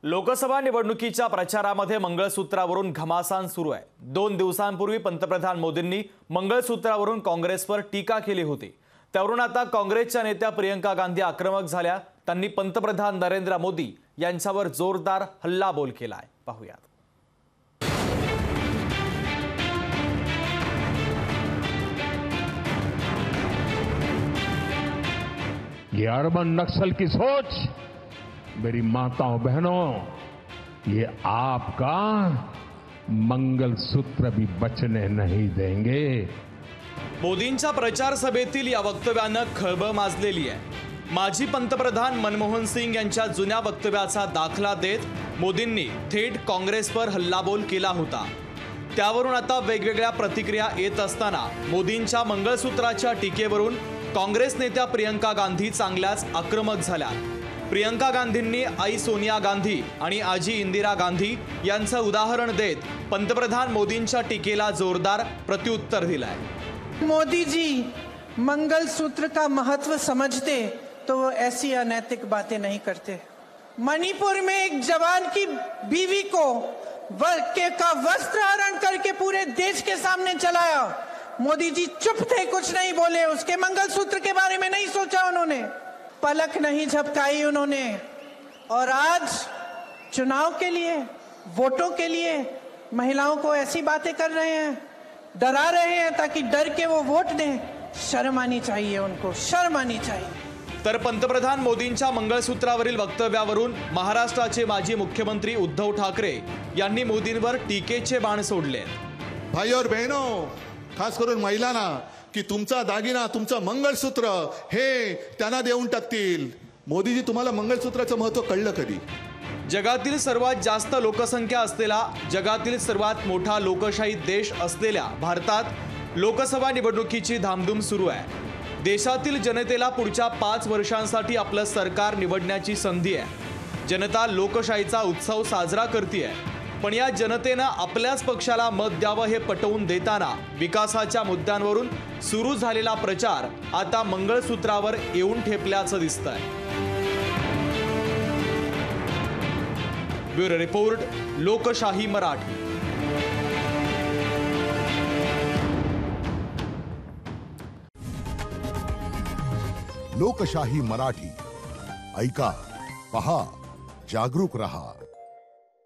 लोकसभा निवडणुकीच्या प्रचारामध्ये मंगळसूत्रावरून घमासान सुरू आहे। 2 दिवसांपूर्वी पंतप्रधान मोदींनी मंगळसूत्रावरून काँग्रेसवर टीका केली होती। त्यावरून आता काँग्रेसच्या नेत्या प्रियंका गांधी आक्रमक झाल्या। त्यांनी पंतप्रधान नरेंद्र मोदी यांच्यावर जोरदार हल्लाबोल केलाय। पाहूयात। ये अर्बन नक्सल की सोच, मेरी माताओं बहनों, ये आपका मंगलसूत्र भी बचने नहीं देंगे। मोदींच्या प्रचार सभेतील या वक्तव्याने खळबळ माजलेली आहे। माजी पंतप्रधान मनमोहन सिंग यांच्या जुन्या वक्तव्याचा दाखला देत मोदींनी थेट काँग्रेसवर हल्लाबोल केला होता। त्यावरून आता वेगवेगळ्या प्रतिक्रिया येत असताना मोदींच्या मंगळसूत्राच्या टीकेवरून काँग्रेस नेत्या प्रियंका गांधी चांगल्याच आक्रमक झाल्या। प्रियंका गांधींनी आई सोनिया गांधी आणि आजी इंदिरा गांधी यांचं उदाहरण देत पंतप्रधान मोदींच्या टीकेला जोरदार प्रत्युत्तर दिलाय। मोदी जी मंगलसूत्र का महत्व समझते तो वो ऐसी अनैतिक बातें नहीं करते। मणिपुर में एक जवान की बीवी को का वस्त्र हरण करके पूरे देश के सामने चलाया। मोदी जी चुप थे, कुछ नहीं बोले, उसके मंगलसूत्र के बारे में नहीं सोचा उन्होंने, पलक नहीं झपकाई उन्होंने। और आज चुनाव के लिए, वोटों के लिए महिलाओं को ऐसी बातें कर रहे हैं, डरा रहे हैं ताकि डर के वो वोट दें। शर्म आनी चाहिए उनको, शर्म आनी चाहिए। तर पंतप्रधान मोदींच्या मंगळसूत्रावरील वक्तव्यावरून महाराष्ट्राचे माजी मुख्यमंत्री उद्धव ठाकरे यांनी मोदींवर टीकेचे बाण सोडले। भाई और बहनों, खास करून महिलांना, की तुमचा दागिना, तुमचं मंगळसूत्र हे त्यांना देऊन टाकतील। मोदीजी, तुम्हाला मंगळसूत्राचं महत्त्व कळलं कधी? जगातील सर्वात जास्त लोकसंख्या असलेला, जगातील सर्वात मोठा लोकशाही देश असलेल्या भारतात लोकसभा निवडणुकीची धामधूम सुरू आहे। देशातील जनतेला पुढच्या 5 वर्षांसाठी आपलं सरकार निवडण्याची संधी आहे। जनता लोकशाहीचा उत्सव साजरा करते, पण या जनतेनं आपल्याच पक्षाला मत द्यावं हे पटवून देताना विकासाच्या मुद्द्यांवरून सुरू झालेला प्रचार आता मंगळसूत्रावर येऊन ठेपल्याचं दिसतंय। ब्युरो रिपोर्ट, लोकशाही मराठी। लोकशाही मराठी ऐका, पहा, जागरूक रहा।